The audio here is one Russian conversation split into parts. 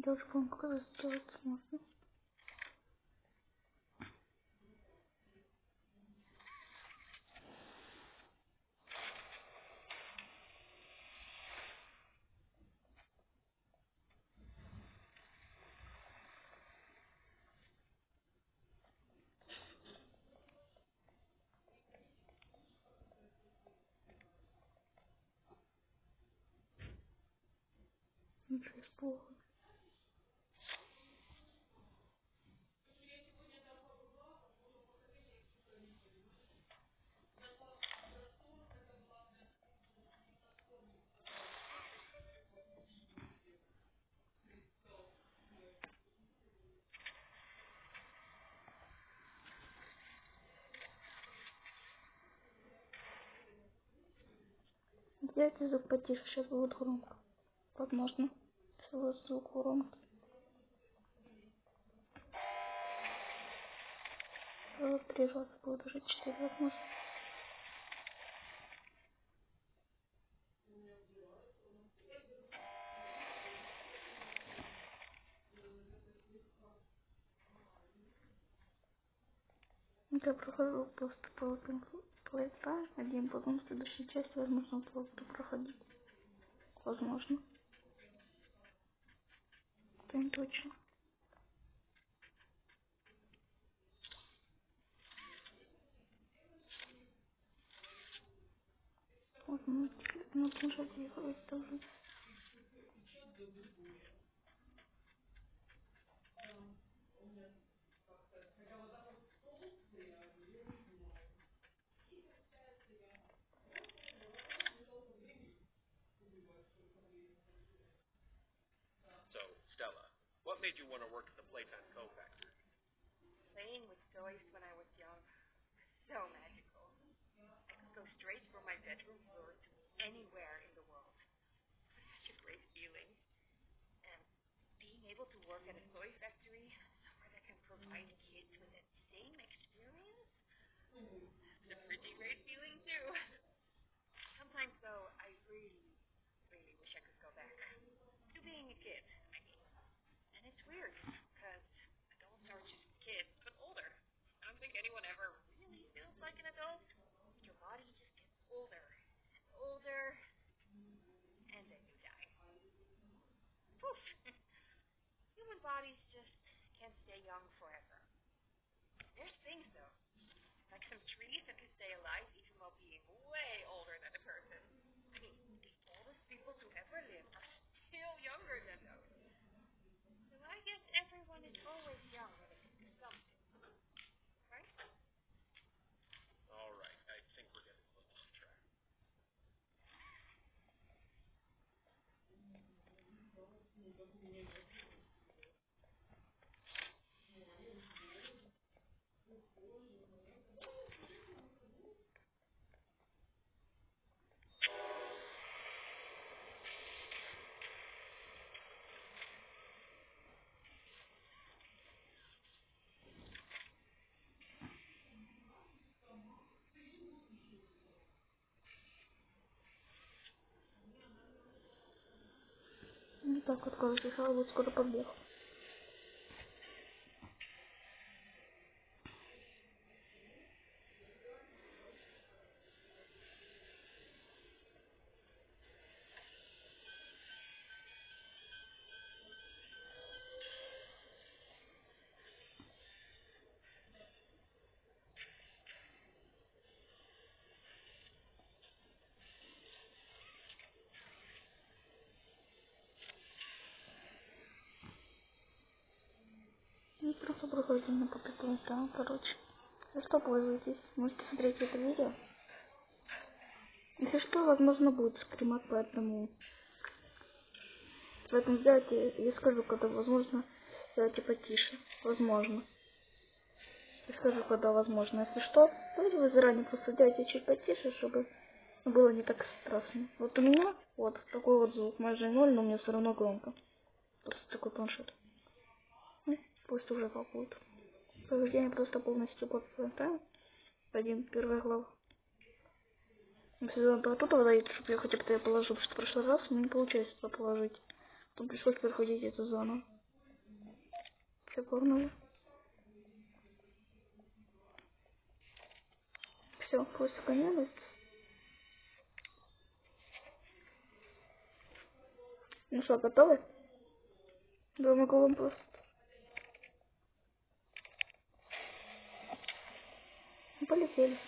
Девушка, вам как это сделать можно? Ничего плохо. Сделайте звук потише, сейчас будет громко. Возможно. Если у вас звук громкий. Вот 3 раза будет уже 4, возможно. Я прохожу просто по этапу, один, потом в следующей части, возможно, буду проходить. Возможно. Это не точно. Вот, ну, планшете делать тоже. So, Stella, what made you want to work at the Playtime Co. factory? Playing with toys when I was young. So magical. I could go straight from my bedroom floor to anywhere in the world. Such a great feeling. And being able to work at a toy factory, somewhere that can provide kids with that same experience, it's a pretty great feeling too. Sometimes though, I really, really wish I could go back to being a kid. I mean, and it's weird, because adults are just kids, but older. I don't think anyone ever really feels like an adult. Your body just gets older and older, and then you die. Poof! Human bodies just can't stay young forever. There's things though, like some trees that can stay alive even while being way older than a person. I mean, the oldest people to ever live are still younger than those. So I guess everyone is always young when it comes to something, right? All right, I think we're getting a little off track. Не так вот, кажется, я вот скоро побег. И просто проходим на попиту, да, короче. За что пользуетесь? Можете смотреть это видео. Если что, возможно, будет скримат, поэтому сделайте, я скажу, когда возможно, сделайте потише. Возможно. Я скажу, когда возможно. Если что, давайте вы заранее просто делайте чуть потише, чтобы было не так страшно. Вот у меня вот такой вот звук, майже 0, но мне все равно громко. Просто такой планшет. Пусть уже как будет. Поведение просто полностью под первая глава. Если он про тут дает, чтобы я хотя бы это положил, потому что в прошлый раз мне не получается это положить. Потом пришлось проходить это заново. Все, погнали. Все, пусть сохранилось. Ну что, готовы? Да, могу вам просто. Полетели.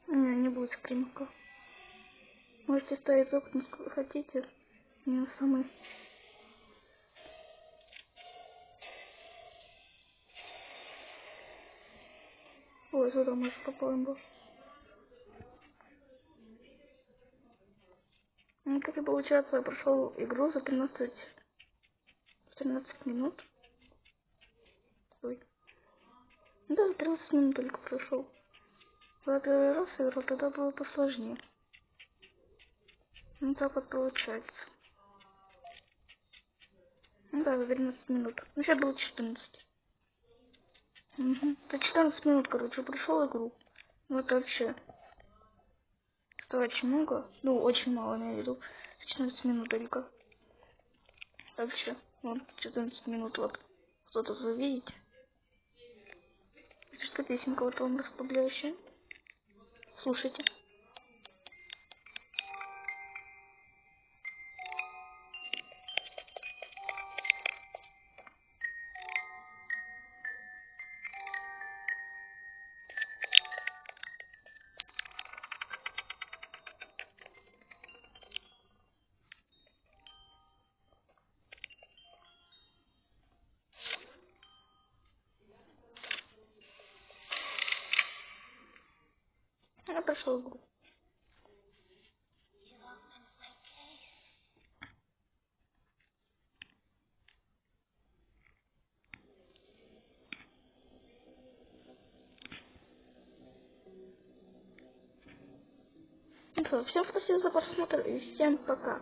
Не будет скримика. Можете ставить звук, насколько хотите. Не самый. Ой, сюда может попадаем был. Ну, как и получается, я прошел игру за 13 минут. Ой. Ну да, за 13 минут только прошел. Когда первый раз играл, тогда было посложнее. Ну так вот получается. Ну да, за 13 минут. Ну сейчас было 14. Угу. За 14 минут, короче, прошел игру. Ну это вообще. Это очень много. Ну, очень мало, я имею в виду. 14 минут только. Вообще. Вот, 14 минут вот. Кто-то вы видите? Что песенка вот вам расслабляющая? Слушайте. Я прошел игру. Ну что, всем спасибо за просмотр и всем пока.